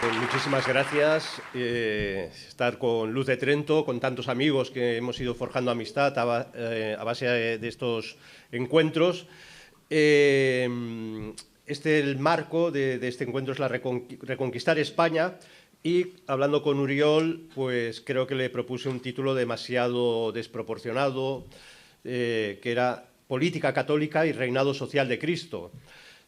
Muchísimas gracias. Estar con Luz de Trento, con tantos amigos que hemos ido forjando amistad a base de estos encuentros. El marco de este encuentro es la reconquistar España, y hablando con Uriol, pues creo que le propuse un título demasiado desproporcionado, que era Política Católica y Reinado Social de Cristo.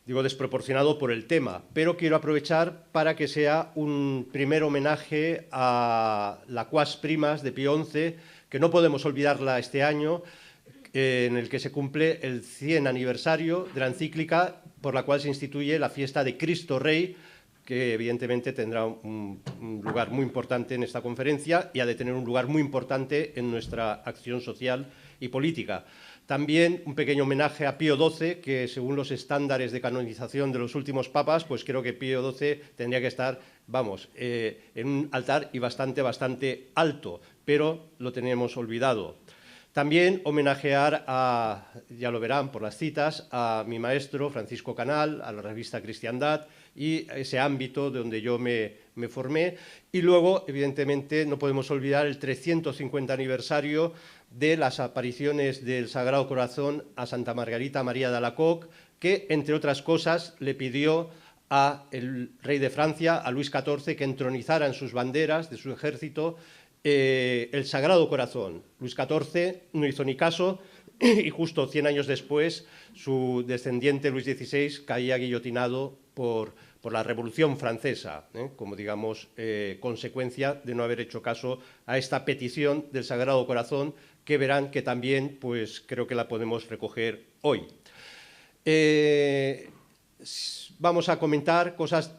Digo desproporcionado por el tema, pero quiero aprovechar para que sea un primer homenaje a la Quas Primas de Pío XI, que no podemos olvidarla este año, en el que se cumple el 100 aniversario de la encíclica por la cual se instituye la fiesta de Cristo Rey, que evidentemente tendrá un lugar muy importante en esta conferencia y ha de tener un lugar muy importante en nuestra acción social y política. También un pequeño homenaje a Pío XII, que según los estándares de canonización de los últimos papas, pues creo que Pío XII tendría que estar, en un altar y bastante alto, pero lo tenemos olvidado. También homenajear ya lo verán por las citas, a mi maestro Francisco Canal, a la revista Cristiandad y a ese ámbito donde yo me formé. Y luego, evidentemente, no podemos olvidar el 350 aniversario de las apariciones del Sagrado Corazón a Santa Margarita María de Alacoque, que, entre otras cosas, le pidió al rey de Francia, a Luis XIV, que entronizara en sus banderas de su ejército el Sagrado Corazón. Luis XIV no hizo ni caso y justo 100 años después su descendiente Luis XVI caía guillotinado por la Revolución Francesa, como digamos consecuencia de no haber hecho caso a esta petición del Sagrado Corazón, que verán que también pues creo que la podemos recoger hoy. Vamos a comentar cosas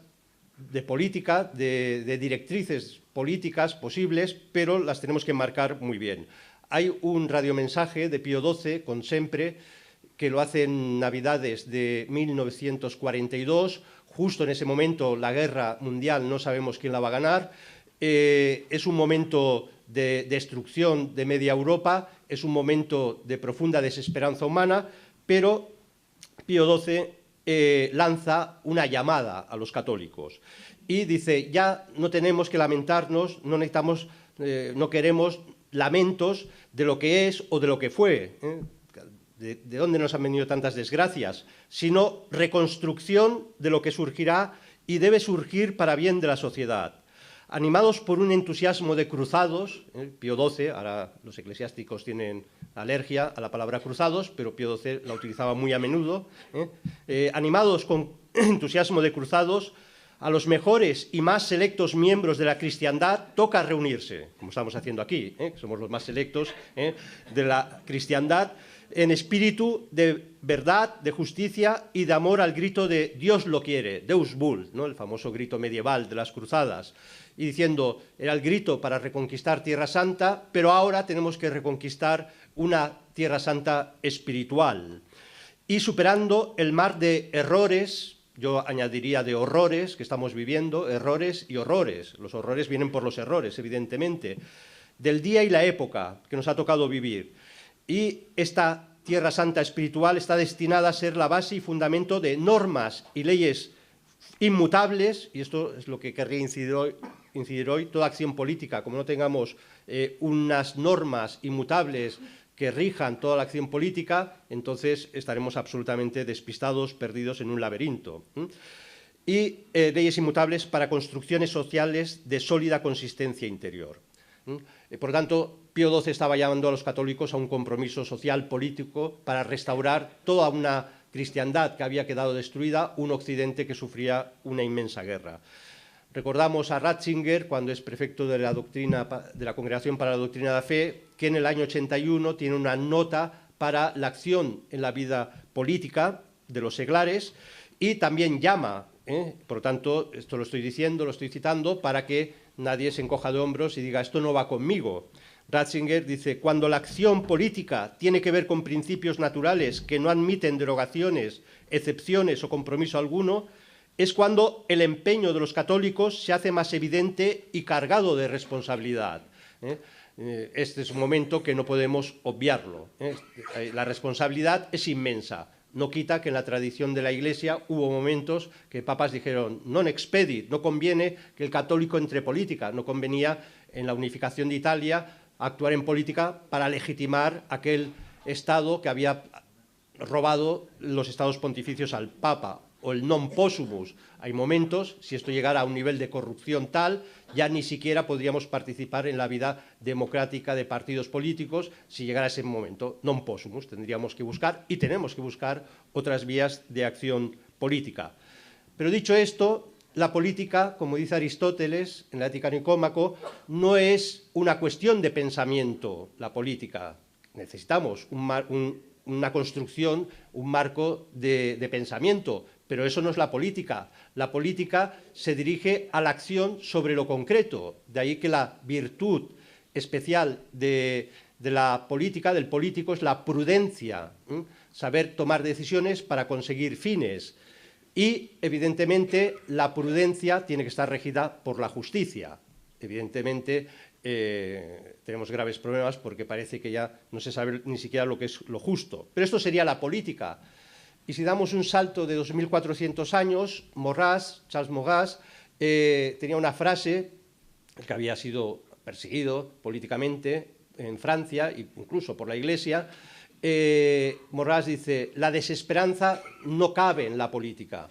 de política, de directrices políticas posibles, pero las tenemos que marcar muy bien. Hay un radiomensaje de Pío XII con Sempre, que lo hace en Navidades de 1942, justo en ese momento la guerra mundial no sabemos quién la va a ganar, es un momento de destrucción de media Europa, es un momento de profunda desesperanza humana, pero Pío XII lanza una llamada a los católicos y dice: ya no tenemos que lamentarnos, no queremos lamentos de lo que es o de lo que fue, de dónde nos han venido tantas desgracias, sino reconstrucción de lo que surgirá y debe surgir para bien de la sociedad. Animados por un entusiasmo de cruzados, Pío XII, ahora los eclesiásticos tienen alergia a la palabra cruzados, pero Pío XII la utilizaba muy a menudo, animados con entusiasmo de cruzados, a los mejores y más selectos miembros de la cristiandad toca reunirse, como estamos haciendo aquí, que somos los más selectos de la cristiandad, en espíritu de verdad, de justicia y de amor al grito de Dios lo quiere, Deus vult, ¿no? El famoso grito medieval de las cruzadas, y diciendo, era el grito para reconquistar Tierra Santa, pero ahora tenemos que reconquistar una Tierra Santa espiritual, y superando el mar de errores, yo añadiría de horrores que estamos viviendo, errores y horrores. Los horrores vienen por los errores, evidentemente, del día y la época que nos ha tocado vivir. Y esta Tierra Santa espiritual está destinada a ser la base y fundamento de normas y leyes inmutables, y esto es lo que querría incidir hoy, toda acción política, como no tengamos unas normas inmutables que rijan toda la acción política, entonces estaremos absolutamente despistados, perdidos en un laberinto. Y leyes inmutables para construcciones sociales de sólida consistencia interior. Por tanto, Pío XII estaba llamando a los católicos a un compromiso social político para restaurar toda una cristiandad que había quedado destruida, un occidente que sufría una inmensa guerra. Recordamos a Ratzinger, cuando es prefecto de la Congregación para la Doctrina de la Fe, que en el año 81 tiene una nota para la acción en la vida política de los seglares y también llama, por lo tanto, esto lo estoy diciendo, lo estoy citando, para que nadie se encoja de hombros y diga esto no va conmigo. Ratzinger dice, cuando la acción política tiene que ver con principios naturales que no admiten derogaciones, excepciones o compromiso alguno, es cuando el empeño de los católicos se hace más evidente y cargado de responsabilidad. Este es un momento que no podemos obviarlo. La responsabilidad es inmensa. No quita que en la tradición de la Iglesia hubo momentos que papas dijeron non expedit, no conviene que el católico entre política, no convenía en la unificación de Italia actuar en política para legitimar aquel Estado que había robado los estados pontificios al Papa, o el non possumus. Hay momentos, si esto llegara a un nivel de corrupción tal, ya ni siquiera podríamos participar en la vida democrática de partidos políticos si llegara ese momento. Non possumus, tendríamos que buscar y tenemos que buscar otras vías de acción política. Pero dicho esto, la política, como dice Aristóteles en la Ética Nicómaco, no es una cuestión de pensamiento, la política. Necesitamos una construcción, un marco de pensamiento, pero eso no es la política. La política se dirige a la acción sobre lo concreto. De ahí que la virtud especial de la política, del político, es la prudencia, saber tomar decisiones para conseguir fines. Y, evidentemente, la prudencia tiene que estar regida por la justicia. Evidentemente, tenemos graves problemas porque parece que ya no se sabe ni siquiera lo que es lo justo. Pero esto sería la política. Y si damos un salto de 2400 años, Charles Maurras, tenía una frase, que había sido perseguido políticamente en Francia, incluso por la Iglesia. Maurras dice: la desesperanza no cabe en la política.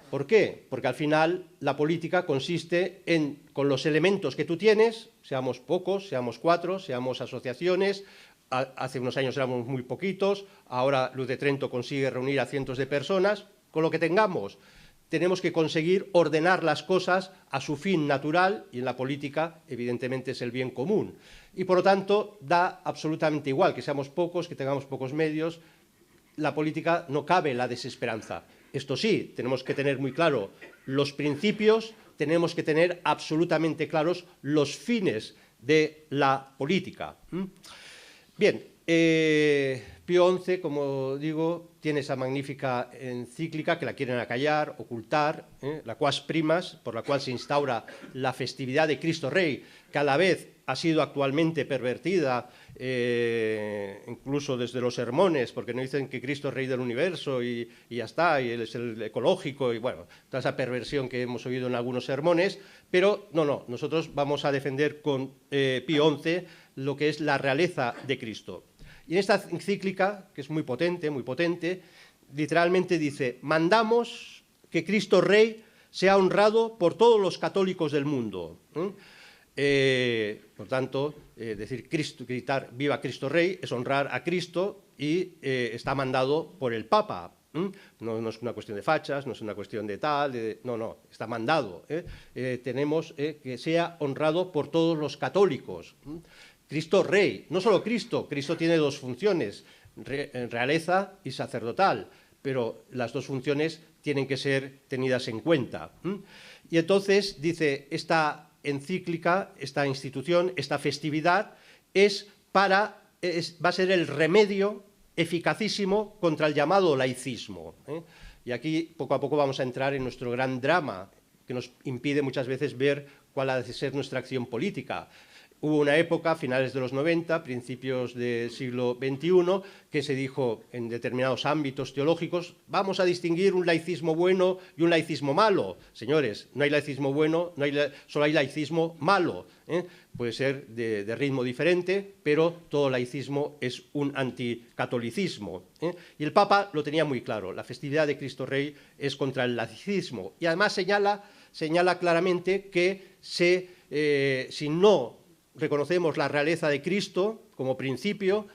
¿Por qué? Porque al final la política consiste en, con los elementos que tú tienes, seamos pocos, seamos 4, seamos asociaciones. Hace unos años éramos muy poquitos, ahora Luz de Trento consigue reunir a cientos de personas. Con lo que tengamos, tenemos que conseguir ordenar las cosas a su fin natural, y en la política, evidentemente, es el bien común. Y, por lo tanto, da absolutamente igual que seamos pocos, que tengamos pocos medios. La política no cabe la desesperanza. Esto sí, tenemos que tener muy claro los principios, tenemos que tener absolutamente claros los fines de la política. Bien, Pío XI, como digo, tiene esa magnífica encíclica que la quieren acallar, ocultar, la Quas Primas, por la cual se instaura la festividad de Cristo Rey, que a la vez ha sido actualmente pervertida, incluso desde los sermones, porque no dicen que Cristo es Rey del universo y ya está, y Él es el ecológico, y bueno, toda esa perversión que hemos oído en algunos sermones. Pero no, nosotros vamos a defender con Pío XI lo que es la realeza de Cristo. Y en esta encíclica, que es muy potente, literalmente dice: mandamos que Cristo Rey sea honrado por todos los católicos del mundo. Por tanto, gritar «Viva Cristo Rey» es honrar a Cristo, y está mandado por el Papa. No es una cuestión de fachas, no es una cuestión de tal, no, está mandado. Tenemos que sea honrado por todos los católicos. Cristo Rey, no solo Cristo tiene dos funciones, realeza y sacerdotal, pero las dos funciones tienen que ser tenidas en cuenta. Y entonces dice, esta encíclica, esta institución, esta festividad va a ser el remedio eficacísimo contra el llamado laicismo. Y aquí poco a poco vamos a entrar en nuestro gran drama, que nos impide muchas veces ver cuál ha de ser nuestra acción política. Hubo una época, finales de los 90, principios del siglo XXI, que se dijo en determinados ámbitos teológicos: vamos a distinguir un laicismo bueno y un laicismo malo. Señores, no hay laicismo bueno, solo hay laicismo malo. Puede ser de ritmo diferente, pero todo laicismo es un anticatolicismo. Y el Papa lo tenía muy claro: la festividad de Cristo Rey es contra el laicismo. Y además señala claramente que si no reconocemos la realeza de Cristo como principio,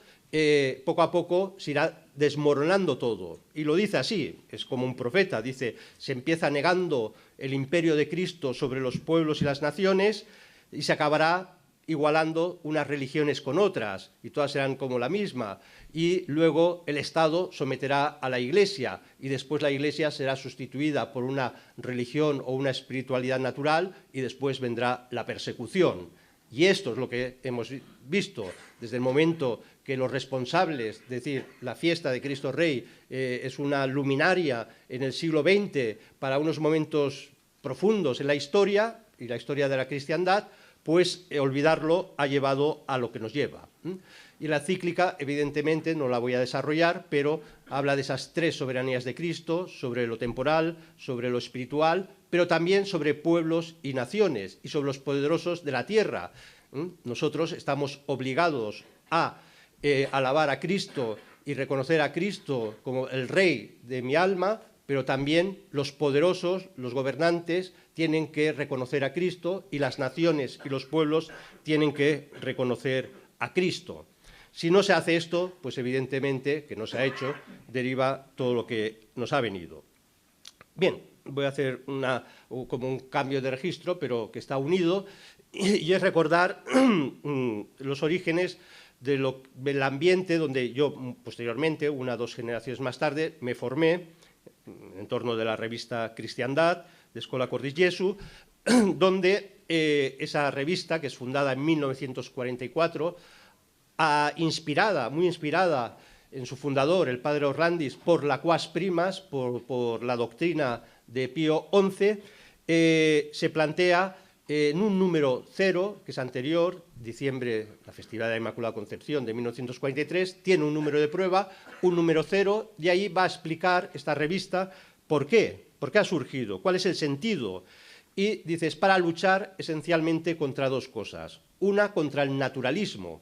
poco a poco se irá desmoronando todo. Y lo dice así, es como un profeta, dice: se empieza negando el imperio de Cristo sobre los pueblos y las naciones, y se acabará igualando unas religiones con otras, y todas serán como la misma, y luego el Estado someterá a la Iglesia, y después la Iglesia será sustituida por una religión o una espiritualidad natural, y después vendrá la persecución. Y esto es lo que hemos visto desde el momento que los responsables, es decir, la fiesta de Cristo Rey es una luminaria en el siglo XX para unos momentos profundos en la historia y la historia de la cristiandad. pues olvidarlo ha llevado a lo que nos lleva. Y la encíclica, evidentemente, no la voy a desarrollar, pero habla de esas tres soberanías de Cristo, sobre lo temporal, sobre lo espiritual, pero también sobre pueblos y naciones, y sobre los poderosos de la tierra. Nosotros estamos obligados a alabar a Cristo y reconocer a Cristo como el Rey de mi alma, pero también los poderosos, los gobernantes, tienen que reconocer a Cristo y las naciones y los pueblos tienen que reconocer a Cristo. Si no se hace esto, pues evidentemente, que no se ha hecho, deriva todo lo que nos ha venido. Bien, voy a hacer como un cambio de registro, pero que está unido, y es recordar los orígenes del ambiente donde yo, posteriormente, 1 o 2 generaciones más tarde, me formé en torno de la revista Cristiandad, de Escola Cordis Jesu, donde esa revista, que es fundada en 1944, muy inspirada en su fundador, el padre Orlandis, por la Quas Primas, por la doctrina de Pío XI, se plantea en un número 0, que es anterior, diciembre, la festividad de la Inmaculada Concepción de 1943, tiene un número de prueba, un número 0, y ahí va a explicar esta revista por qué ha surgido, cuál es el sentido. Y dice, es para luchar esencialmente contra dos cosas. Una, contra el naturalismo.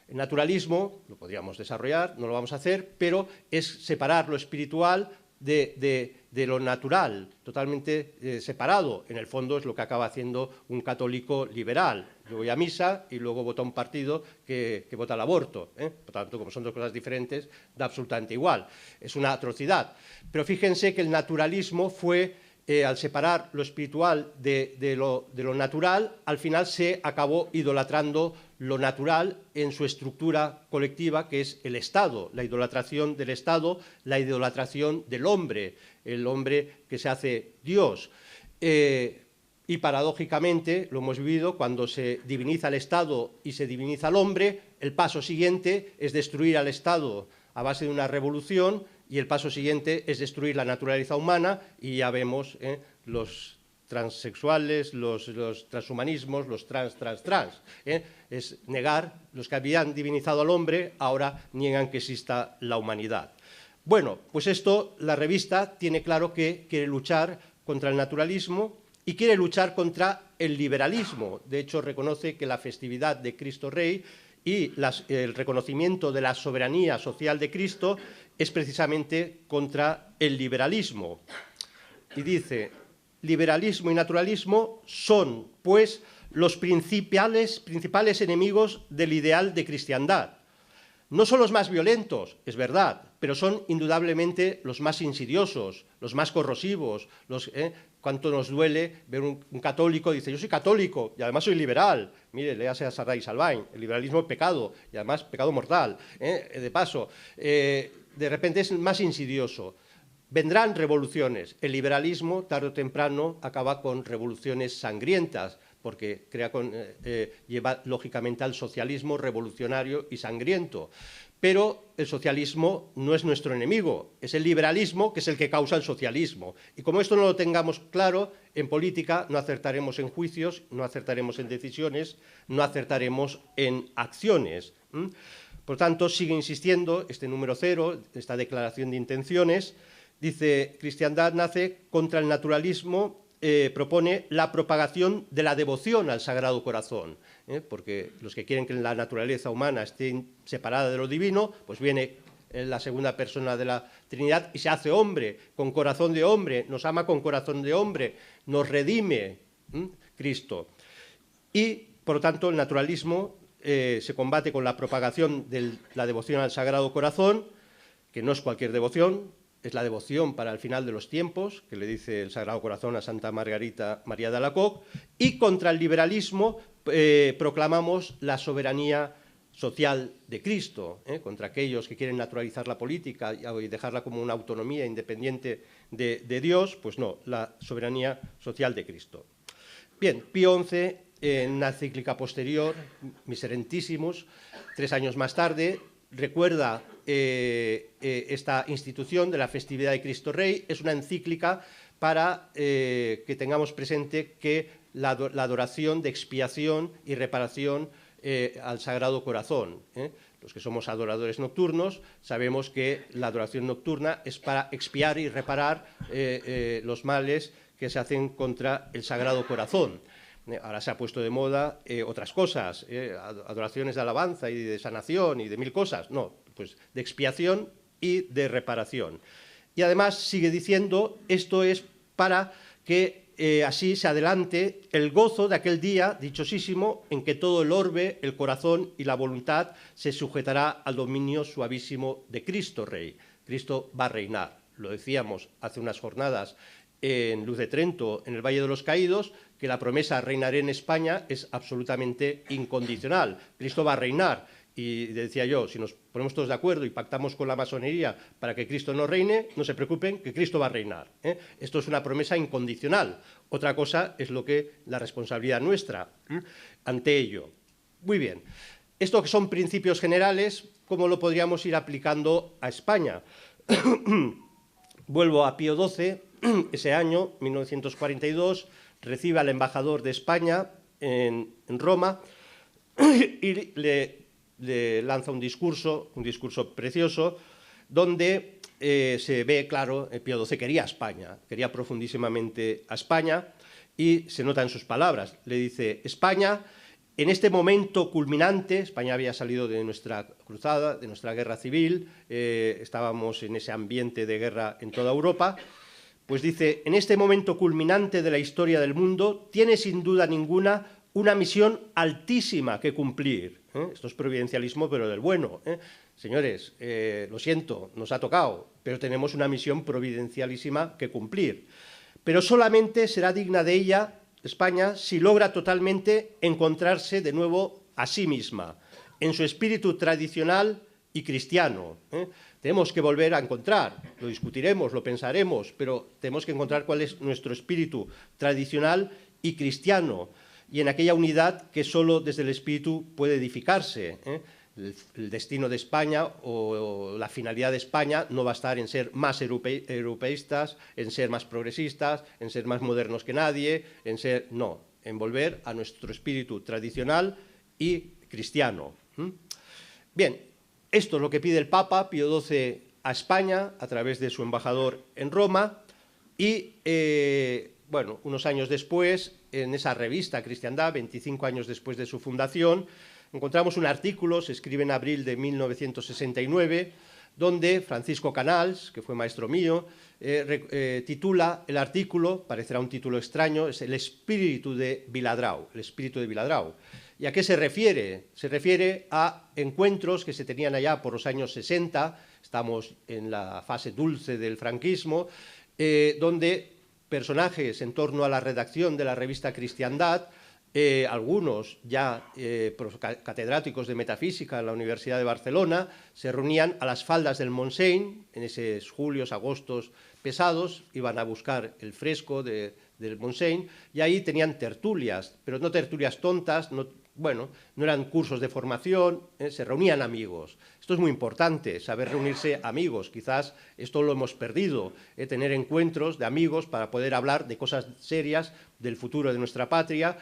El naturalismo, lo podríamos desarrollar, no lo vamos a hacer, pero es separar lo espiritual de lo natural, totalmente separado. En el fondo es lo que acaba haciendo un católico liberal. Yo voy a misa y luego voto a un partido que vota el aborto. Por tanto, como son dos cosas diferentes, da absolutamente igual. Es una atrocidad. Pero fíjense que el naturalismo fue, al separar lo espiritual de lo natural, al final se acabó idolatrando lo natural en su estructura colectiva, que es el Estado, la idolatración del Estado, la idolatración del hombre, el hombre que se hace Dios. Y paradójicamente, lo hemos vivido, cuando se diviniza el Estado y se diviniza al hombre, el paso siguiente es destruir al Estado a base de una revolución, y el paso siguiente es destruir la naturaleza humana, y ya vemos los transexuales, los transhumanismos, los trans. Es negar, los que habían divinizado al hombre, ahora niegan que exista la humanidad. Bueno, pues esto, la revista tiene claro que quiere luchar contra el naturalismo y quiere luchar contra el liberalismo. De hecho, reconoce que la festividad de Cristo Rey y el reconocimiento de la soberanía social de Cristo es precisamente contra el liberalismo. Y dice, liberalismo y naturalismo son, pues, los principales enemigos del ideal de cristiandad. No son los más violentos, es verdad, pero son indudablemente los más insidiosos, los más corrosivos. Cuánto nos duele ver un católico que dice, yo soy católico y además soy liberal. Mire, léase a Sarraí Salvain, el liberalismo es pecado, y además pecado mortal. De paso, de repente es más insidioso. Vendrán revoluciones. El liberalismo, tarde o temprano, acaba con revoluciones sangrientas, porque lleva lógicamente al socialismo revolucionario y sangriento. Pero el socialismo no es nuestro enemigo, es el liberalismo que es el que causa el socialismo. Y como esto no lo tengamos claro, en política no acertaremos en juicios, no acertaremos en decisiones, no acertaremos en acciones. Por tanto, sigue insistiendo este número 0, esta declaración de intenciones. Dice, cristiandad nace contra el naturalismo, propone la propagación de la devoción al Sagrado Corazón, porque los que quieren que la naturaleza humana esté separada de lo divino, pues viene la segunda persona de la Trinidad y se hace hombre, con corazón de hombre, nos ama con corazón de hombre, nos redime Cristo. Y, por lo tanto, el naturalismo se combate con la propagación de la devoción al Sagrado Corazón, que no es cualquier devoción, es la devoción para el final de los tiempos, que le dice el Sagrado Corazón a Santa Margarita María de Alacoque, y contra el liberalismo proclamamos la soberanía social de Cristo, contra aquellos que quieren naturalizar la política y dejarla como una autonomía independiente de Dios, pues no, la soberanía social de Cristo. Bien, Pío XI, en una encíclica posterior, Miserentissimus, 3 años más tarde, recuerda esta institución de la festividad de Cristo Rey. Es una encíclica para que tengamos presente que la adoración de expiación y reparación al Sagrado Corazón. Los que somos adoradores nocturnos sabemos que la adoración nocturna es para expiar y reparar los males que se hacen contra el Sagrado Corazón. Ahora se ha puesto de moda otras cosas, adoraciones de alabanza y de sanación y de mil cosas. No, pues de expiación y de reparación. Y además sigue diciendo, esto es para que así se adelante el gozo de aquel día dichosísimo en que todo el orbe, el corazón y la voluntad se sujetará al dominio suavísimo de Cristo Rey. Cristo va a reinar. Lo decíamos hace unas jornadas en Luz de Trento, en el Valle de los Caídos, que la promesa reinaré en España es absolutamente incondicional. Cristo va a reinar. Y decía yo, si nos ponemos todos de acuerdo y pactamos con la masonería para que Cristo no reine, no se preocupen, que Cristo va a reinar. Esto es una promesa incondicional. Otra cosa es la responsabilidad nuestra ante ello. Muy bien. Esto que son principios generales, ¿cómo lo podríamos ir aplicando a España? Vuelvo a Pío XII, ese año, 1942, recibe al embajador de España en Roma y le lanza un discurso precioso, donde se ve claro, Pío XII quería a España, quería profundísimamente a España, y se nota en sus palabras. Le dice, España, en este momento culminante, España había salido de nuestra cruzada, de nuestra guerra civil, estábamos en ese ambiente de guerra en toda Europa, pues dice, en este momento culminante de la historia del mundo, tiene sin duda ninguna una misión altísima que cumplir. Esto es providencialismo, pero del bueno. Señores, lo siento, nos ha tocado, pero tenemos una misión providencialísima que cumplir. Pero solamente será digna de ella, España, si logra totalmente encontrarse de nuevo a sí misma, en su espíritu tradicional y cristiano. Tenemos que volver a encontrar, lo discutiremos, lo pensaremos, pero tenemos que encontrar cuál es nuestro espíritu tradicional y cristiano, y en aquella unidad que solo desde el espíritu puede edificarse. El destino de España o la finalidad de España no va a estar en ser más europeístas, en ser más progresistas, en ser más modernos que nadie, en volver a nuestro espíritu tradicional y cristiano. Bien, esto es lo que pide el Papa Pío XII a España a través de su embajador en Roma y, bueno, unos años después, en esa revista Cristiandad, 25 años después de su fundación, encontramos un artículo, se escribe en abril de 1969, donde Francisco Canals, que fue maestro mío, titula el artículo, parecerá un título extraño, es el espíritu de Viladrau, el espíritu de Viladrau. ¿Y a qué se refiere? Se refiere a encuentros que se tenían allá por los años 60, estamos en la fase dulce del franquismo, donde personajes en torno a la redacción de la revista Cristiandad, algunos ya catedráticos de metafísica en la Universidad de Barcelona, se reunían a las faldas del Montseny, en esos julios, agostos pesados, iban a buscar el fresco del Montseny, y ahí tenían tertulias, pero no tertulias tontas, no eran cursos de formación, se reunían amigos. Esto es muy importante, saber reunirse amigos. Quizás esto lo hemos perdido, tener encuentros de amigos para poder hablar de cosas serias del futuro de nuestra patria,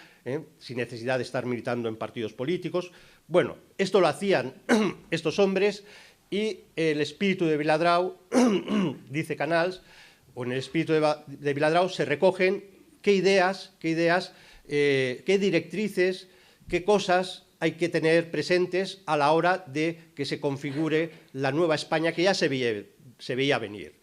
sin necesidad de estar militando en partidos políticos. Bueno, esto lo hacían estos hombres y el espíritu de Viladrau, dice Canals, o en el espíritu de Viladrau se recogen qué ideas, qué directrices, qué cosas hay que tener presentes a la hora de que se configure la nueva España que ya se veía venir.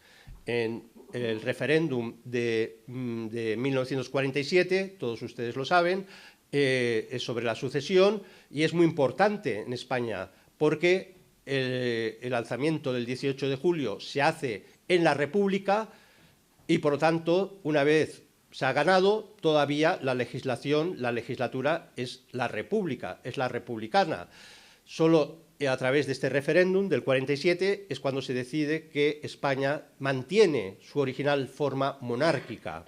En el referéndum de 1947, todos ustedes lo saben, es sobre la sucesión y es muy importante en España porque el alzamiento del 18 de julio se hace en la República y, por lo tanto, una vez se ha ganado, todavía la legislatura es la República, es la republicana. Solo a través de este referéndum del 47 es cuando se decide que España mantiene su original forma monárquica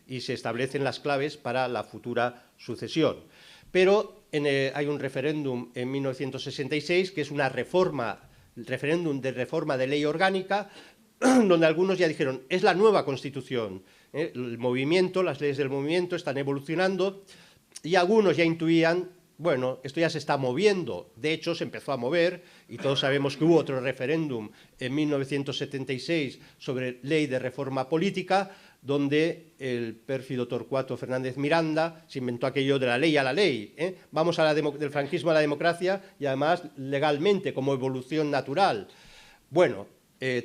y se establecen las claves para la futura sucesión. Pero hay un referéndum en 1966 que es una referéndum de reforma de ley orgánica, donde algunos ya dijeron, es la nueva Constitución. El movimiento, las leyes del movimiento están evolucionando y algunos ya intuían, bueno, esto ya se está moviendo. De hecho, se empezó a mover y todos sabemos que hubo otro referéndum en 1976 sobre ley de reforma política, donde el pérfido Torcuato Fernández Miranda se inventó aquello de la ley a la ley. Vamos del franquismo a la democracia y además legalmente, como evolución natural. Bueno,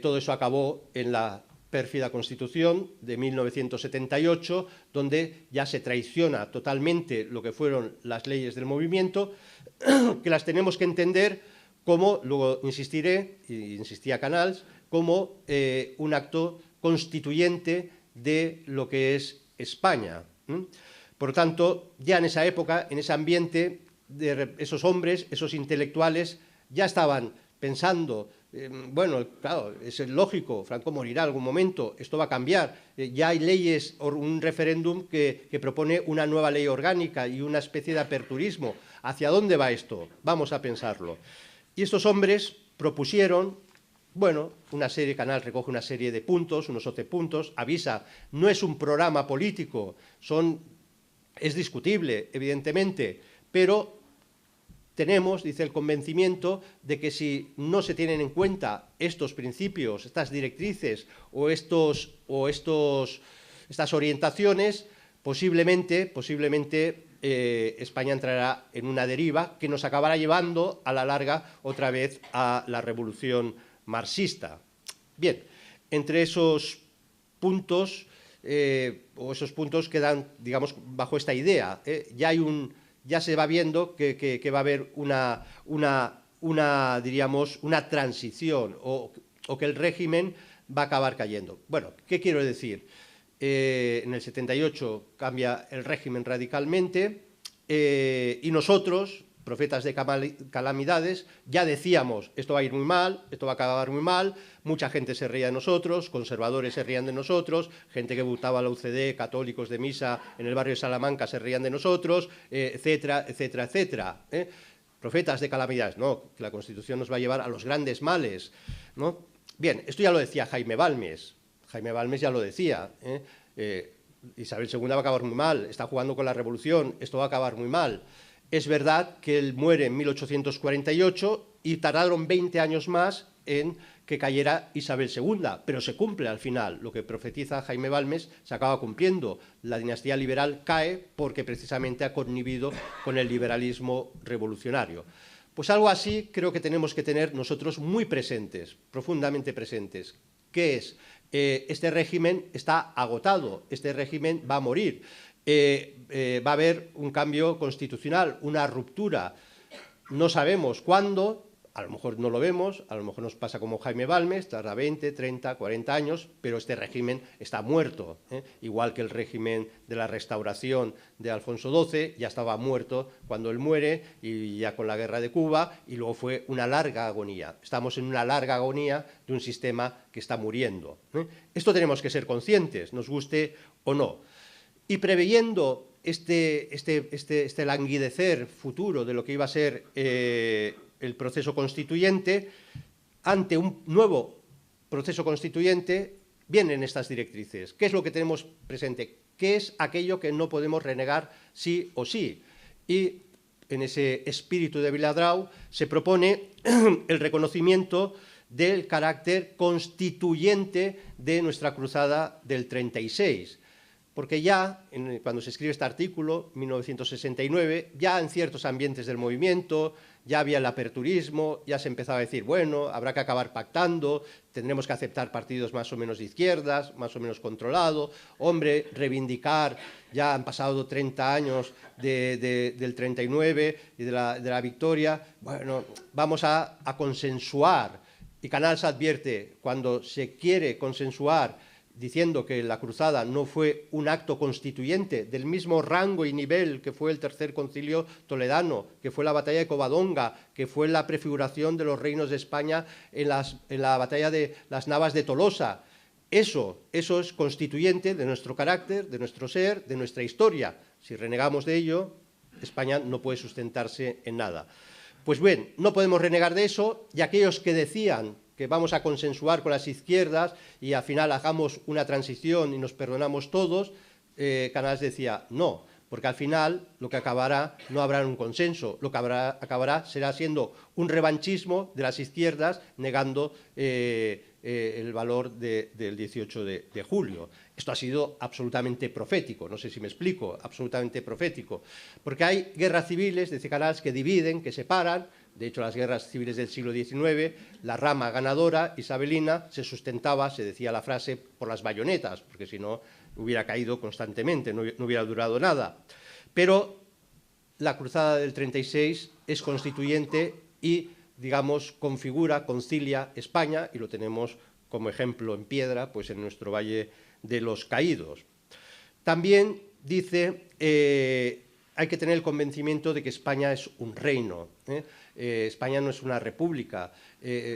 todo eso acabó en la pérfida Constitución de 1978, donde ya se traiciona totalmente lo que fueron las leyes del movimiento, que las tenemos que entender como, luego insistiré, y insistía Canals, como un acto constituyente de lo que es España. Por lo tanto, ya en esa época, en ese ambiente, esos hombres, esos intelectuales, ya estaban pensando, bueno, claro, es lógico, Franco morirá en algún momento, esto va a cambiar, ya hay leyes, un referéndum que propone una nueva ley orgánica y una especie de aperturismo. ¿Hacia dónde va esto? Vamos a pensarlo. Y estos hombres propusieron, bueno, una serie, Canal recoge una serie de puntos, unos 11 puntos, avisa, no es un programa político, es discutible, evidentemente, pero tenemos, dice, el convencimiento de que si no se tienen en cuenta estos principios, estas directrices o estas orientaciones, posiblemente España entrará en una deriva que nos acabará llevando a la larga otra vez a la revolución marxista. Bien, entre esos puntos quedan, digamos, bajo esta idea. Ya se va viendo que va a haber diríamos, una transición o que el régimen va a acabar cayendo. Bueno, ¿qué quiero decir? En el 78 cambia el régimen radicalmente y nosotros, profetas de calamidades, ya decíamos, esto va a ir muy mal, esto va a acabar muy mal, mucha gente se reía de nosotros, conservadores se reían de nosotros, gente que votaba a la UCD, católicos de misa en el barrio de Salamanca se reían de nosotros, etcétera, etcétera, etcétera. Profetas de calamidades, no, que la Constitución nos va a llevar a los grandes males, ¿no? Bien, esto ya lo decía Jaime Balmes ya lo decía, Isabel II va a acabar muy mal, está jugando con la revolución, esto va a acabar muy mal. Es verdad que él muere en 1848 y tardaron 20 años más en que cayera Isabel II, pero se cumple al final. Lo que profetiza Jaime Balmes se acaba cumpliendo. La dinastía liberal cae porque precisamente ha connivido con el liberalismo revolucionario. Pues algo así creo que tenemos que tener nosotros muy presentes, profundamente presentes. ¿Qué es? Este régimen está agotado, este régimen va a morir. Va a haber un cambio constitucional, una ruptura. No sabemos cuándo, a lo mejor no lo vemos, a lo mejor nos pasa como Jaime Balmes, tarda 20, 30, 40 años, pero este régimen está muerto. Igual que el régimen de la Restauración de Alfonso XII, ya estaba muerto cuando él muere, y ya con la guerra de Cuba, y luego fue una larga agonía. Estamos en una larga agonía de un sistema que está muriendo. Esto tenemos que ser conscientes, nos guste o no. Y preveyendo este languidecer futuro de lo que iba a ser el proceso constituyente, ante un nuevo proceso constituyente vienen estas directrices. ¿Qué es lo que tenemos presente? ¿Qué es aquello que no podemos renegar sí o sí? Y en ese espíritu de Villadrau se propone el reconocimiento del carácter constituyente de nuestra cruzada del 36. Porque ya, cuando se escribe este artículo, 1969, ya en ciertos ambientes del movimiento, ya había el aperturismo, ya se empezaba a decir, bueno, habrá que acabar pactando, tendremos que aceptar partidos más o menos de izquierdas, más o menos controlados, hombre, reivindicar, ya han pasado 30 años del 39 y de la victoria, bueno, vamos a consensuar. Y Canals advierte, cuando se quiere consensuar, diciendo que la cruzada no fue un acto constituyente del mismo rango y nivel que fue el Tercer Concilio Toledano, que fue la batalla de Covadonga, que fue la prefiguración de los reinos de España en la batalla de las Navas de Tolosa. Eso es constituyente de nuestro carácter, de nuestro ser, de nuestra historia. Si renegamos de ello, España no puede sustentarse en nada. Pues bien, no podemos renegar de eso, y aquellos que decían que vamos a consensuar con las izquierdas y al final hagamos una transición y nos perdonamos todos, Canals decía no, porque al final lo que acabará no habrá un consenso, lo que acabará será siendo un revanchismo de las izquierdas negando el valor del 18 de julio. Esto ha sido absolutamente profético, no sé si me explico, absolutamente profético, porque hay guerras civiles, dice Canals, que dividen, que separan. De hecho, las guerras civiles del siglo XIX, la rama ganadora, isabelina, se sustentaba, se decía la frase, por las bayonetas, porque si no hubiera caído constantemente, no hubiera durado nada. Pero la cruzada del 36 es constituyente y, digamos, configura, concilia España, y lo tenemos como ejemplo en piedra, pues en nuestro Valle de los Caídos. También dice, hay que tener el convencimiento de que España es un reino. España no es una república.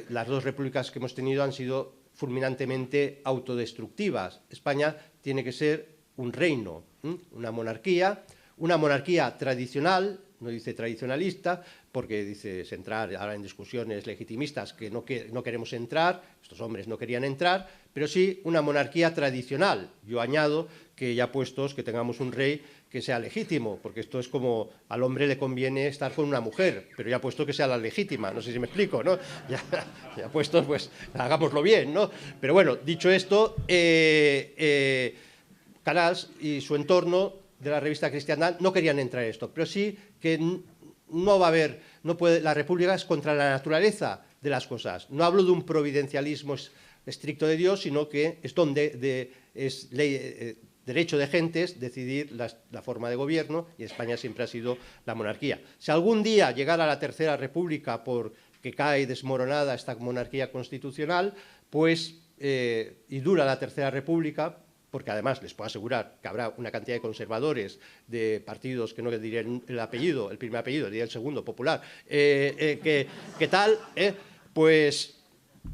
Las dos repúblicas que hemos tenido han sido fulminantemente autodestructivas. España tiene que ser un reino, una monarquía tradicional, no dice tradicionalista, porque dice entrar ahora en discusiones legitimistas que no queremos entrar, estos hombres no querían entrar, pero sí una monarquía tradicional. Yo añado que ya puestos que tengamos un rey que sea legítimo, porque esto es como al hombre le conviene estar con una mujer, pero ya puesto que sea la legítima, no sé si me explico, ¿no? Ya puestos, pues hagámoslo bien, ¿no? Pero bueno, dicho esto, Canals y su entorno de la revista Cristiandad no querían entrar en esto, pero sí que no va a haber, la república es contra la naturaleza de las cosas. No hablo de un providencialismo estricto de Dios, sino que es donde es ley, derecho de gentes decidir la forma de gobierno, y España siempre ha sido la monarquía. Si algún día llegara la Tercera República porque cae desmoronada esta monarquía constitucional, pues, y dura la Tercera República, porque además les puedo asegurar que habrá una cantidad de conservadores de partidos que no diré el apellido, el primer apellido, diría el segundo, Popular, que tal, pues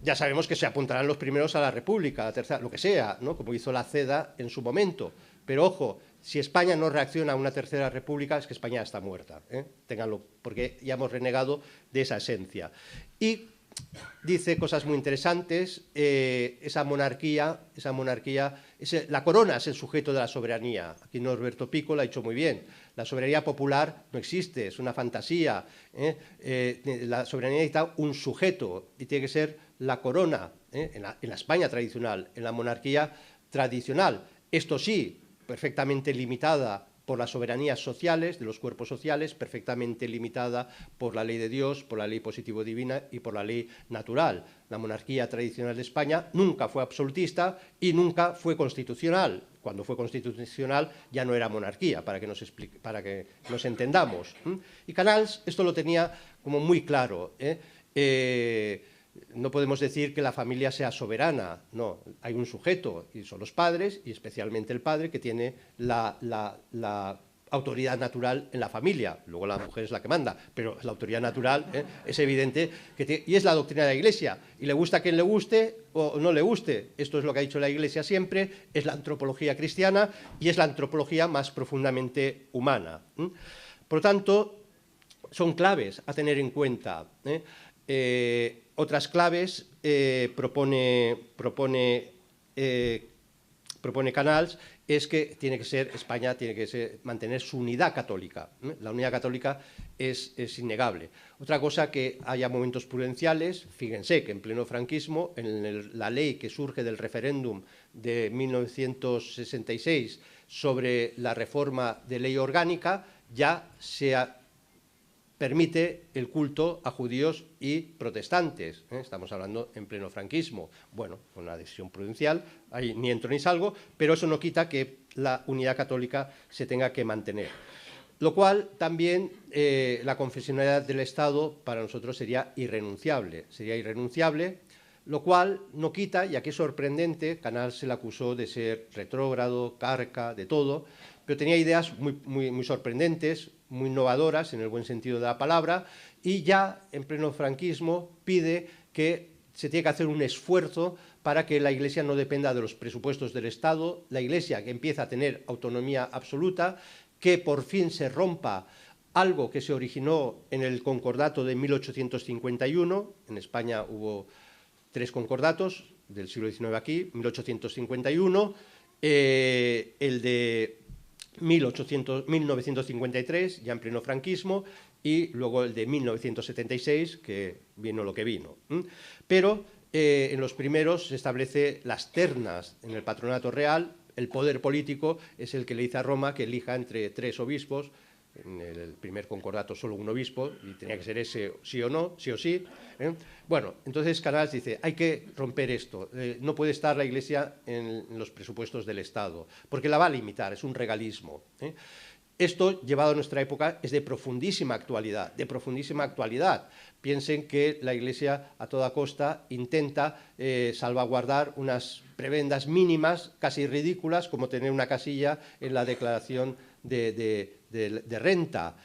ya sabemos que se apuntarán los primeros a la República, a la tercera, lo que sea, ¿no? Como hizo la CEDA en su momento. Pero ojo, si España no reacciona a una Tercera República, es que España está muerta, ténganlo, porque ya hemos renegado de esa esencia. Y dice cosas muy interesantes, esa monarquía, la corona es el sujeto de la soberanía. Aquí Norberto Pico lo ha dicho muy bien. La soberanía popular no existe, es una fantasía. La soberanía necesita un sujeto y tiene que ser la corona, en la España tradicional, en la monarquía tradicional. Esto sí, perfectamente limitada por las soberanías sociales, de los cuerpos sociales, perfectamente limitada por la ley de Dios, por la ley positivo-divina y por la ley natural. La monarquía tradicional de España nunca fue absolutista y nunca fue constitucional. Cuando fue constitucional ya no era monarquía, para que nos entendamos. Y Canals esto lo tenía como muy claro. No podemos decir que la familia sea soberana, no, hay un sujeto y son los padres, y especialmente el padre, que tiene la autoridad natural en la familia. Luego la mujer es la que manda, pero la autoridad natural es evidente, y es la doctrina de la Iglesia, y le gusta a quien le guste o no le guste. Esto es lo que ha dicho la Iglesia siempre, es la antropología cristiana y es la antropología más profundamente humana. Por lo tanto, son claves a tener en cuenta. Otras claves propone Canals es que España tiene que mantener su unidad católica. La unidad católica es innegable. Otra cosa, que haya momentos prudenciales. Fíjense que en pleno franquismo, en la ley que surge del referéndum de 1966 sobre la reforma de ley orgánica, ya se permite el culto a judíos y protestantes. Estamos hablando en pleno franquismo. Bueno, una decisión prudencial, ahí ni entro ni salgo, pero eso no quita que la unidad católica se tenga que mantener. Lo cual también la confesionalidad del Estado para nosotros sería irrenunciable. Lo cual no quita, y aquí es sorprendente, Canals se le acusó de ser retrógrado, carca, de todo, pero tenía ideas muy sorprendentes, muy innovadoras en el buen sentido de la palabra, y ya en pleno franquismo pide que se tiene que hacer un esfuerzo para que la Iglesia no dependa de los presupuestos del Estado, la Iglesia que empieza a tener autonomía absoluta, que por fin se rompa algo que se originó en el Concordato de 1851, en España hubo 3 concordatos del siglo XIX aquí, 1851, el de 1953, ya en pleno franquismo, y luego el de 1976, que vino lo que vino. Pero en los primeros se establece las ternas en el patronato real. El poder político es el que le dice a Roma que elija entre 3 obispos. En el primer concordato solo un obispo, y tenía que ser ese sí o no, sí o sí. Bueno, entonces Canals dice, hay que romper esto, no puede estar la Iglesia en los presupuestos del Estado, porque la va a limitar, es un regalismo. Esto, llevado a nuestra época, es de profundísima actualidad, Piensen que la Iglesia a toda costa intenta salvaguardar unas prebendas mínimas, casi ridículas, como tener una casilla en la declaración de renta,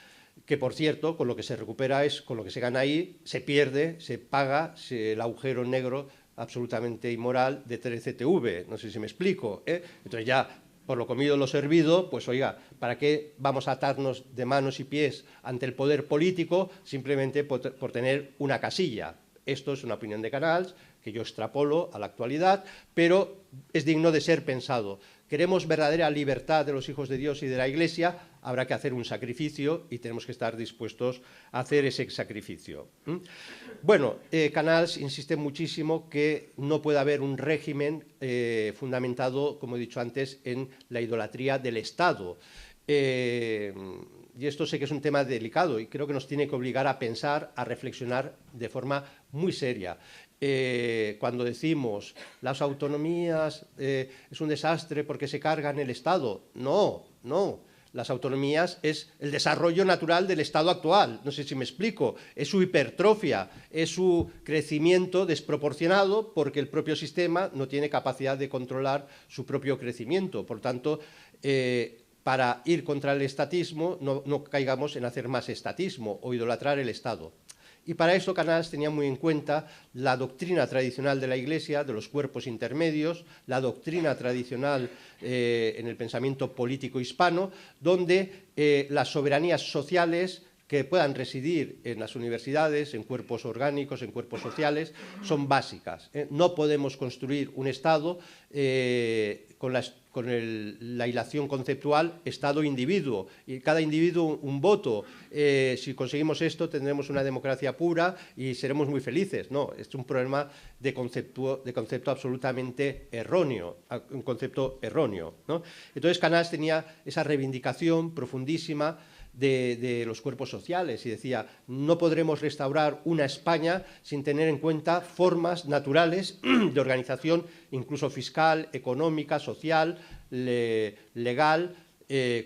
que por cierto, con lo que se recupera es, con lo que se gana ahí, se pierde, se paga el agujero negro absolutamente inmoral de 3CTV, no sé si me explico. Entonces ya, por lo comido lo servido, pues oiga, ¿para qué vamos a atarnos de manos y pies ante el poder político simplemente por tener una casilla? Esto es una opinión de Canals, que yo extrapolo a la actualidad, pero es digno de ser pensado. Queremos verdadera libertad de los hijos de Dios y de la Iglesia, habrá que hacer un sacrificio y tenemos que estar dispuestos a hacer ese sacrificio. Bueno, Canals insiste muchísimo que no puede haber un régimen fundamentado, como he dicho antes, en la idolatría del Estado. Y esto sé que es un tema delicado y creo que nos tiene que obligar a pensar, a reflexionar de forma muy seria. Cuando decimos las autonomías es un desastre porque se cargan el Estado, no. Las autonomías es el desarrollo natural del Estado actual, no sé si me explico, es su hipertrofia, es su crecimiento desproporcionado porque el propio sistema no tiene capacidad de controlar su propio crecimiento. Por tanto, para ir contra el estatismo no caigamos en hacer más estatismo o idolatrar el Estado. Y para eso Canals tenía muy en cuenta la doctrina tradicional de la Iglesia, de los cuerpos intermedios, la doctrina tradicional en el pensamiento político hispano, donde las soberanías sociales que puedan residir en las universidades, en cuerpos orgánicos, en cuerpos sociales, son básicas. No podemos construir un Estado con la hilación conceptual Estado-individuo, y cada individuo un voto. Si conseguimos esto tendremos una democracia pura y seremos muy felices. No, es un problema de concepto absolutamente erróneo, un concepto erróneo, ¿no? Entonces Canals tenía esa reivindicación profundísima de los cuerpos sociales y decía, no podremos restaurar una España sin tener en cuenta formas naturales de organización, incluso fiscal, económica, social, legal,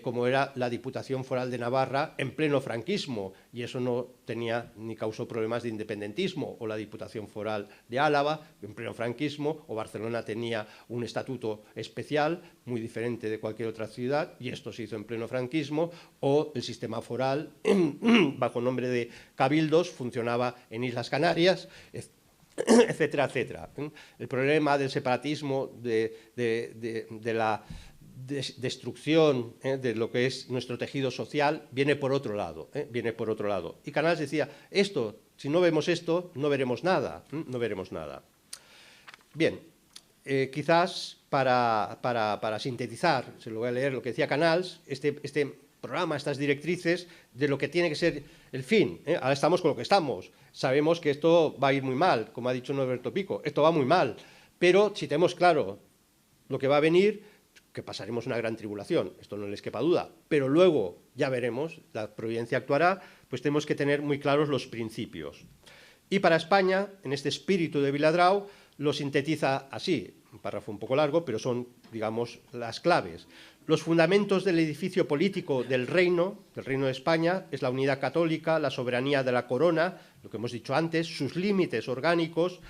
como era la Diputación Foral de Navarra en pleno franquismo, y eso no tenía ni causó problemas de independentismo, o la Diputación Foral de Álava en pleno franquismo, o Barcelona tenía un estatuto especial muy diferente de cualquier otra ciudad, y esto se hizo en pleno franquismo, o el sistema foral bajo nombre de cabildos funcionaba en Islas Canarias, etcétera, etcétera. El problema del separatismo, de la destrucción de lo que es nuestro tejido social viene por otro lado, Y Canals decía, si no vemos esto, no veremos nada, Bien, quizás para sintetizar, se lo voy a leer lo que decía Canals, este programa, estas directrices de lo que tiene que ser el fin. Ahora estamos con lo que estamos. Sabemos que esto va a ir muy mal, como ha dicho Norberto Pico, esto va muy mal, pero si tenemos claro lo que va a venir, que pasaremos una gran tribulación, esto no les quepa duda, pero luego ya veremos, la providencia actuará, pues tenemos que tener muy claros los principios. Y para España, en este espíritu de Viladrau, lo sintetiza así, un párrafo un poco largo, pero son, digamos, las claves. Los fundamentos del edificio político del Reino de España, es la unidad católica, la soberanía de la corona, lo que hemos dicho antes, sus límites orgánicos,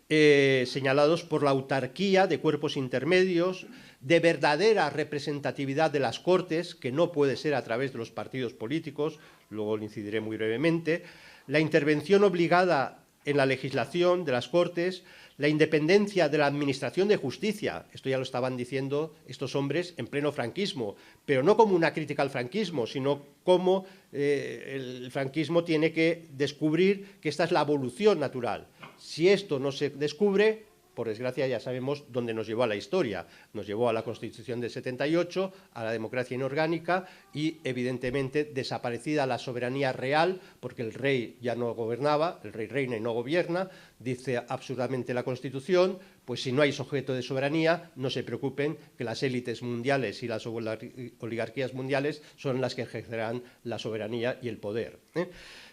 señalados por la autarquía de cuerpos intermedios, de verdadera representatividad de las Cortes, que no puede ser a través de los partidos políticos, luego lo incidiré muy brevemente, la intervención obligada en la legislación de las Cortes, la independencia de la Administración de Justicia. Esto ya lo estaban diciendo estos hombres en pleno franquismo, pero no como una crítica al franquismo, sino como el franquismo tiene que descubrir que esta es la evolución natural. Si esto no se descubre, por desgracia ya sabemos dónde nos llevó a la historia. Nos llevó a la Constitución del 78, a la democracia inorgánica y, evidentemente, desaparecida la soberanía real, porque el rey ya no gobernaba, el rey reina y no gobierna, dice absurdamente la Constitución, pues si no hay sujeto de soberanía, no se preocupen que las élites mundiales y las oligarquías mundiales son las que ejercerán la soberanía y el poder.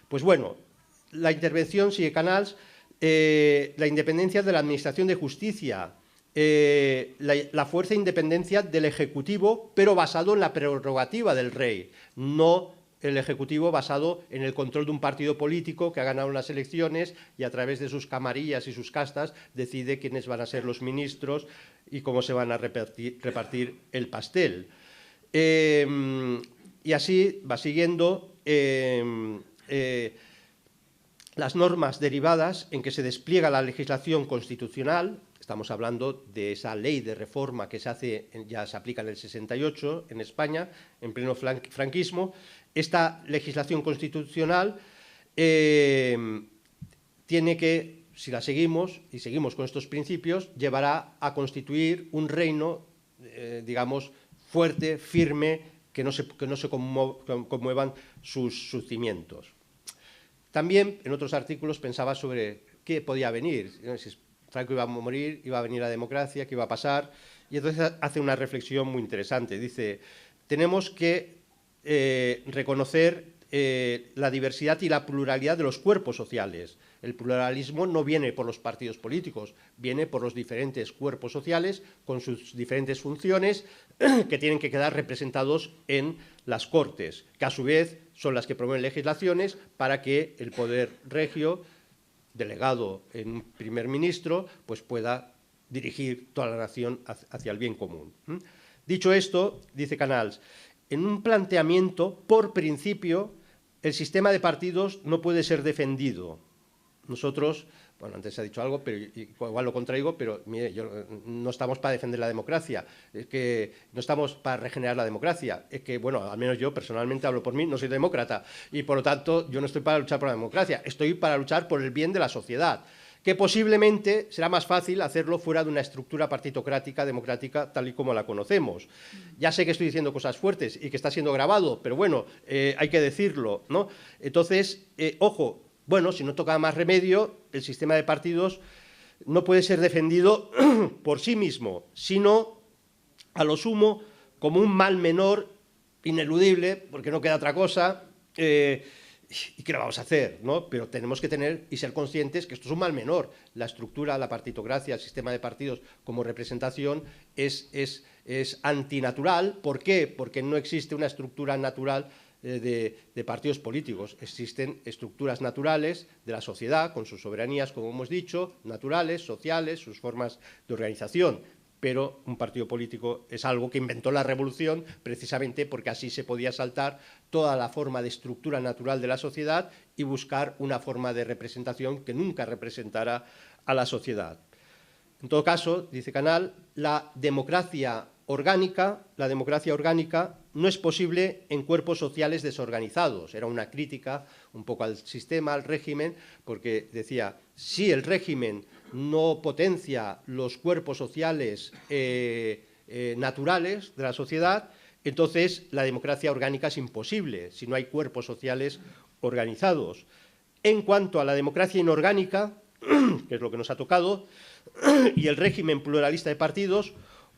Pues bueno, la intervención sigue Canals. La independencia de la Administración de Justicia, la fuerza e independencia del Ejecutivo, pero basado en la prerrogativa del rey, no el Ejecutivo basado en el control de un partido político que ha ganado las elecciones y a través de sus camarillas y sus castas decide quiénes van a ser los ministros y cómo se van a repartir el pastel. Y así va siguiendo las normas derivadas en que se despliega la legislación constitucional. Estamos hablando de esa ley de reforma que ya se aplica en el 68 en España, en pleno franquismo. Esta legislación constitucional tiene que, si la seguimos y seguimos con estos principios, llevará a constituir un reino, digamos, fuerte, firme, que no se conmuevan sus cimientos. También, en otros artículos, pensaba sobre qué podía venir. Si Franco iba a morir, iba a venir la democracia, qué iba a pasar. Y entonces hace una reflexión muy interesante. Dice, tenemos que reconocer la diversidad y la pluralidad de los cuerpos sociales. El pluralismo no viene por los partidos políticos, viene por los diferentes cuerpos sociales con sus diferentes funciones que tienen que quedar representados en las Cortes, que a su vez son las que promueven legislaciones para que el poder regio, delegado en un primer ministro, pues pueda dirigir toda la nación hacia el bien común. Dicho esto, dice Canals, en un planteamiento, por principio, el sistema de partidos no puede ser defendido. Nosotros, bueno, antes se ha dicho algo, pero igual lo contraigo, pero mire, no estamos para defender la democracia, es que no estamos para regenerar la democracia, es que, bueno, al menos yo personalmente hablo por mí, no soy demócrata, y por lo tanto yo no estoy para luchar por la democracia, estoy para luchar por el bien de la sociedad, que posiblemente será más fácil hacerlo fuera de una estructura partitocrática, democrática, tal y como la conocemos. Ya sé que estoy diciendo cosas fuertes y que está siendo grabado, pero bueno, hay que decirlo, ¿no? Entonces, ojo, bueno, si no toca más remedio, el sistema de partidos no puede ser defendido por sí mismo, sino, a lo sumo, como un mal menor, ineludible, porque no queda otra cosa, ¿y qué lo vamos a hacer? ¿No? Pero tenemos que tener y ser conscientes que esto es un mal menor. La estructura, la partitocracia, el sistema de partidos como representación es antinatural. ¿Por qué? Porque no existe una estructura natural de partidos políticos. Existen estructuras naturales de la sociedad, con sus soberanías, como hemos dicho, naturales, sociales, sus formas de organización. Pero un partido político es algo que inventó la revolución precisamente porque así se podía saltar toda la forma de estructura natural de la sociedad y buscar una forma de representación que nunca representara a la sociedad. En todo caso, dice Canal, la democracia orgánica no es posible en cuerpos sociales desorganizados. Era una crítica un poco al sistema, al régimen, porque decía, si el régimen no potencia los cuerpos sociales naturales de la sociedad, entonces la democracia orgánica es imposible, si no hay cuerpos sociales organizados. En cuanto a la democracia inorgánica, que es lo que nos ha tocado, y el régimen pluralista de partidos,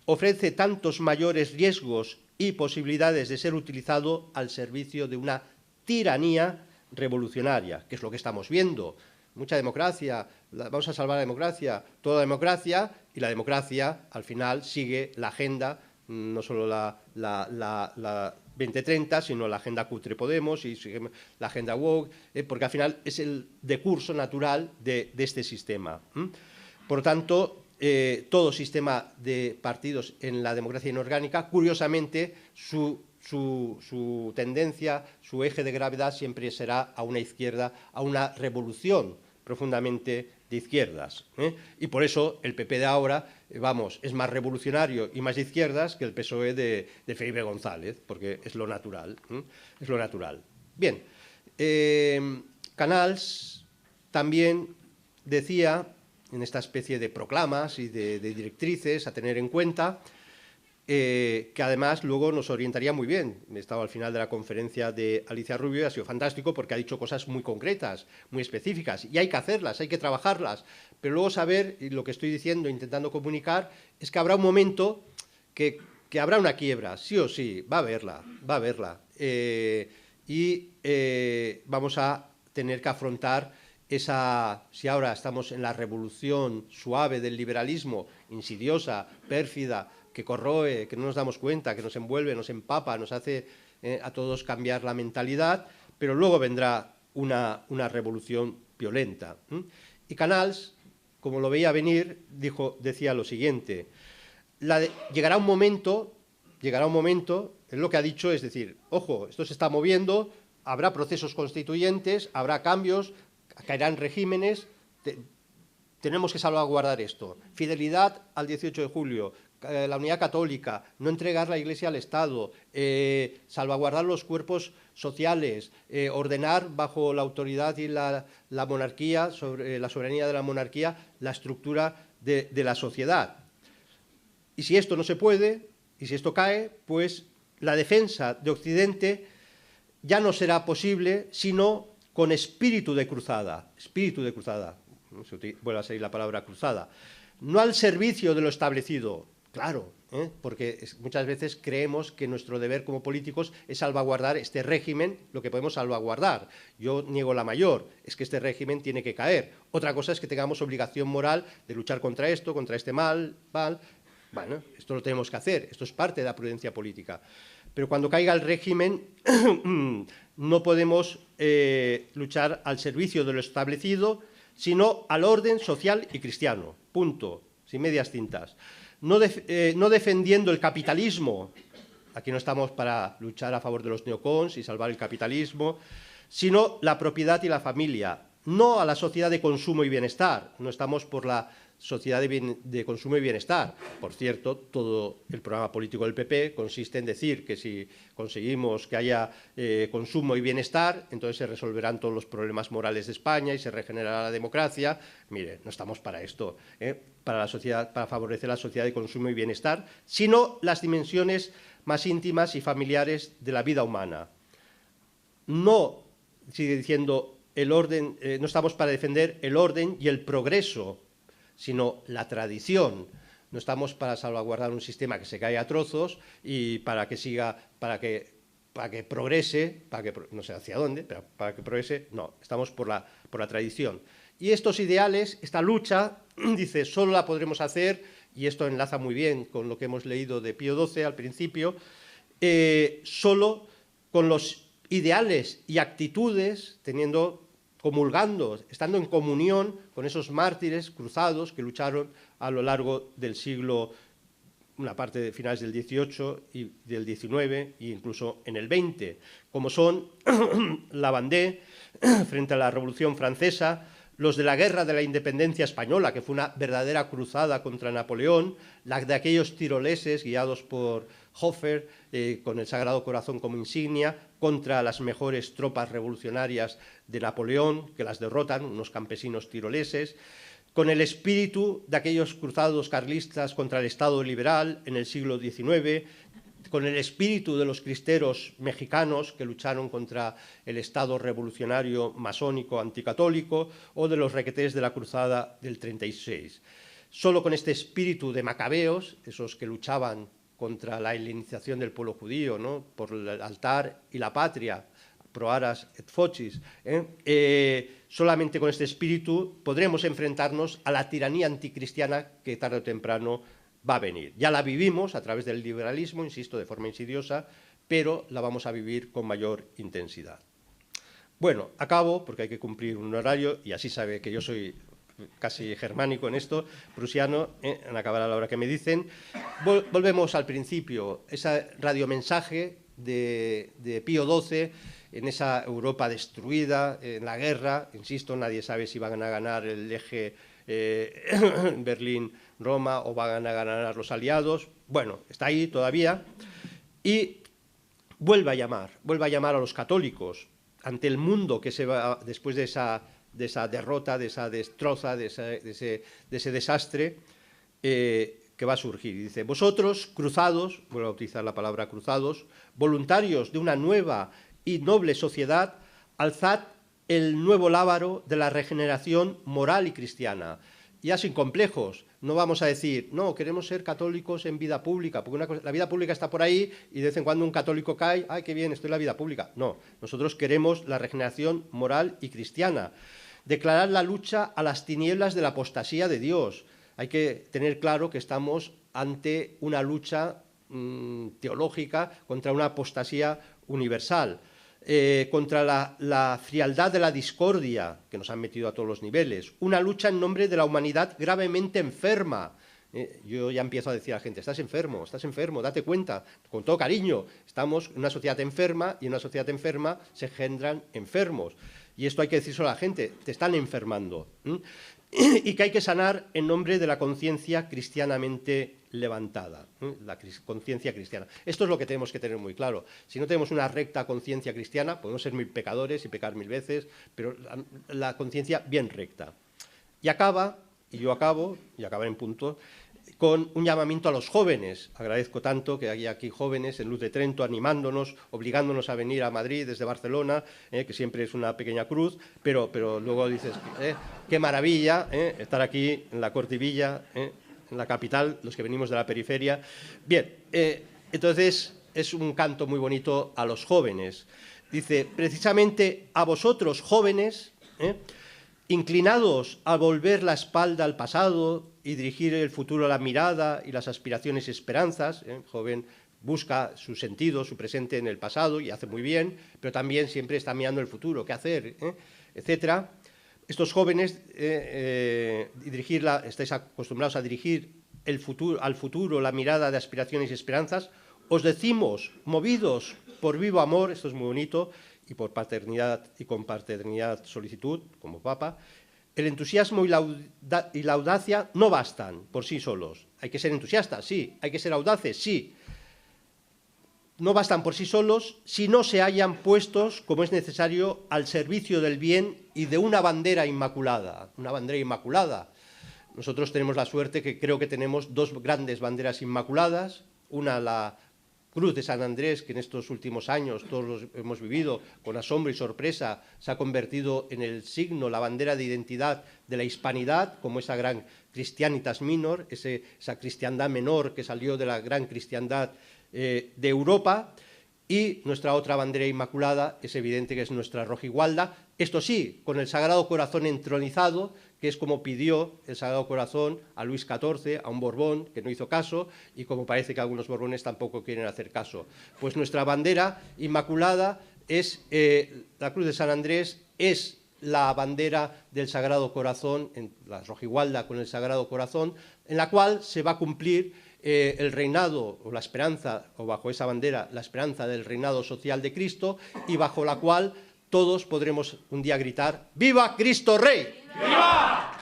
ofrece tantos mayores riesgos y posibilidades de ser utilizado al servicio de una tiranía revolucionaria, que es lo que estamos viendo. Mucha democracia, vamos a salvar la democracia, toda democracia, y la democracia al final sigue la agenda, no solo la 2030, sino la agenda cutre Podemos y la agenda woke, porque al final es el decurso natural de este sistema. Por lo tanto, todo sistema de partidos en la democracia inorgánica, curiosamente, su tendencia, su eje de gravedad siempre será a una izquierda, a una revolución, profundamente de izquierdas, y por eso el PP de ahora, vamos, es más revolucionario y más de izquierdas que el PSOE de Felipe González, porque es lo natural, es lo natural. Bien, Canals también decía, en esta especie de proclamas y de directrices a tener en cuenta, que además luego nos orientaría muy bien. He estado al final de la conferencia de Alicia Rubio y ha sido fantástico porque ha dicho cosas muy concretas, muy específicas, y hay que hacerlas, hay que trabajarlas, pero luego saber, y lo que estoy diciendo, intentando comunicar, es que habrá un momento que habrá una quiebra, sí o sí, va a haberla, y vamos a tener que afrontar esa, si ahora estamos en la revolución suave del liberalismo, insidiosa, pérfida, que corroe, que no nos damos cuenta, que nos envuelve, nos empapa, nos hace a todos cambiar la mentalidad, pero luego vendrá una revolución violenta. Y Canals, como lo veía venir, decía lo siguiente: llegará un momento, es lo que ha dicho, es decir, ojo, esto se está moviendo, habrá procesos constituyentes, habrá cambios, caerán regímenes, tenemos que salvaguardar esto. Fidelidad al 18 de julio, la unidad católica, no entregar la Iglesia al Estado, salvaguardar los cuerpos sociales, ordenar bajo la autoridad y la monarquía, sobre la soberanía de la monarquía, la estructura de la sociedad. Y si esto no se puede, y si esto cae, pues la defensa de Occidente ya no será posible sino con espíritu de cruzada, vuelve a salir la palabra cruzada, no al servicio de lo establecido, claro, porque muchas veces creemos que nuestro deber como políticos es salvaguardar este régimen, lo que podemos salvaguardar. Yo niego la mayor, es que este régimen tiene que caer. Otra cosa es que tengamos obligación moral de luchar contra esto, contra este mal. Bueno, esto lo tenemos que hacer, esto es parte de la prudencia política. Pero cuando caiga el régimen, no podemos luchar al servicio de lo establecido, sino al orden social y cristiano. Punto. Sin medias tintas. No defendiendo el capitalismo, aquí no estamos para luchar a favor de los neocons y salvar el capitalismo, sino la propiedad y la familia. No a la sociedad de consumo y bienestar, no estamos por la sociedad de consumo y bienestar. Por cierto, todo el programa político del PP consiste en decir que si conseguimos que haya consumo y bienestar, entonces se resolverán todos los problemas morales de España y se regenerará la democracia. Mire, no estamos para esto, para favorecer la sociedad de consumo y bienestar, sino las dimensiones más íntimas y familiares de la vida humana. No, sigue diciendo, el orden, no estamos para defender el orden y el progreso, sino la tradición. No estamos para salvaguardar un sistema que se cae a trozos y para que siga, para que progrese, no sé hacia dónde, pero para que progrese, no, estamos por la tradición. Y estos ideales, esta lucha, dice, solo la podremos hacer, y esto enlaza muy bien con lo que hemos leído de Pío XII al principio, solo con los ideales y actitudes, comulgando, estando en comunión con esos mártires cruzados que lucharon a lo largo del siglo, una parte de finales del XVIII y del XIX e incluso en el XX, como son Lavandé frente a la Revolución Francesa, los de la Guerra de la Independencia Española, que fue una verdadera cruzada contra Napoleón, la de aquellos tiroleses guiados por Hofer, con el Sagrado Corazón como insignia, contra las mejores tropas revolucionarias de Napoleón, que las derrotan, unos campesinos tiroleses, con el espíritu de aquellos cruzados carlistas contra el Estado liberal en el siglo XIX, con el espíritu de los cristeros mexicanos que lucharon contra el Estado revolucionario masónico anticatólico o de los requetés de la Cruzada del 36. Solo con este espíritu de macabeos, esos que luchaban contra la helenización del pueblo judío, ¿no?, por el altar y la patria, pro aras et focis, solamente con este espíritu podremos enfrentarnos a la tiranía anticristiana que tarde o temprano va a venir. Ya la vivimos a través del liberalismo, insisto, de forma insidiosa, pero la vamos a vivir con mayor intensidad. Bueno, acabo, porque hay que cumplir un horario, y así sabe que yo soy casi germánico en esto, prusiano, en acabar a la hora que me dicen. Volvemos al principio, ese radiomensaje de Pío XII, en esa Europa destruida, en la guerra. Insisto, nadie sabe si van a ganar el eje Berlín-Roma o van a ganar los aliados. Bueno, está ahí todavía. Y vuelve a llamar a los católicos ante el mundo que se va después de esa derrota, de esa destroza, de ese desastre que va a surgir. Dice: vosotros, cruzados, vuelvo a utilizar la palabra cruzados, voluntarios de una nueva y noble sociedad, alzad el nuevo lábaro de la regeneración moral y cristiana. Ya sin complejos, no vamos a decir, no, queremos ser católicos en vida pública, porque la vida pública está por ahí y de vez en cuando un católico cae, ¡ay, qué bien, estoy en la vida pública! No, nosotros queremos la regeneración moral y cristiana. Declarar la lucha a las tinieblas de la apostasía de Dios. Hay que tener claro que estamos ante una lucha teológica contra una apostasía universal. Contra la frialdad de la discordia, que nos han metido a todos los niveles, una lucha en nombre de la humanidad gravemente enferma. Yo ya empiezo a decir a la gente, estás enfermo, date cuenta, con todo cariño, estamos en una sociedad enferma y en una sociedad enferma se engendran enfermos. Y esto hay que decírselo a la gente, te están enfermando. Y que hay que sanar en nombre de la conciencia cristianamente levantada, la conciencia cristiana. Esto es lo que tenemos que tener muy claro. Si no tenemos una recta conciencia cristiana, podemos ser mil pecadores y pecar mil veces, pero la conciencia bien recta. Y acaba, y yo acabo, y acabaré en punto, con un llamamiento a los jóvenes. Agradezco tanto que haya aquí jóvenes en Luz de Trento animándonos, obligándonos a venir a Madrid desde Barcelona, que siempre es una pequeña cruz, pero luego dices, qué maravilla estar aquí en la Cortivilla, en la capital, los que venimos de la periferia. Bien, entonces es un canto muy bonito a los jóvenes. Dice, precisamente a vosotros jóvenes, inclinados a volver la espalda al pasado y dirigir el futuro a la mirada y las aspiraciones y esperanzas. El joven busca su sentido, su presente en el pasado y hace muy bien, pero también siempre está mirando el futuro, qué hacer, etcétera. Estos jóvenes estáis acostumbrados a dirigir al futuro la mirada de aspiraciones y esperanzas. Os decimos, movidos por vivo amor, esto es muy bonito, y por paternidad y con paternidad solicitud, como Papa, el entusiasmo y la audacia no bastan por sí solos. Hay que ser entusiastas, sí. Hay que ser audaces, sí. No bastan por sí solos si no se hallan puestos, como es necesario, al servicio del bien y de una bandera inmaculada. Una bandera inmaculada. Nosotros tenemos la suerte que creo que tenemos dos grandes banderas inmaculadas. Una, la Cruz de San Andrés, que en estos últimos años todos los hemos vivido con asombro y sorpresa, se ha convertido en el signo, la bandera de identidad de la hispanidad, como esa gran Christianitas Minor, esa cristiandad menor que salió de la gran cristiandad de Europa. Y nuestra otra bandera inmaculada es evidente que es nuestra rojigualda, esto sí, con el Sagrado Corazón entronizado, que es como pidió el Sagrado Corazón a Luis XIV, a un Borbón que no hizo caso, y como parece que algunos Borbones tampoco quieren hacer caso. Pues nuestra bandera inmaculada es la Cruz de San Andrés, es la bandera del Sagrado Corazón, la rojigualda con el Sagrado Corazón, en la cual se va a cumplir el reinado o la esperanza, o bajo esa bandera, la esperanza del reinado social de Cristo, y bajo la cual todos podremos un día gritar ¡Viva Cristo Rey! ¡Viva!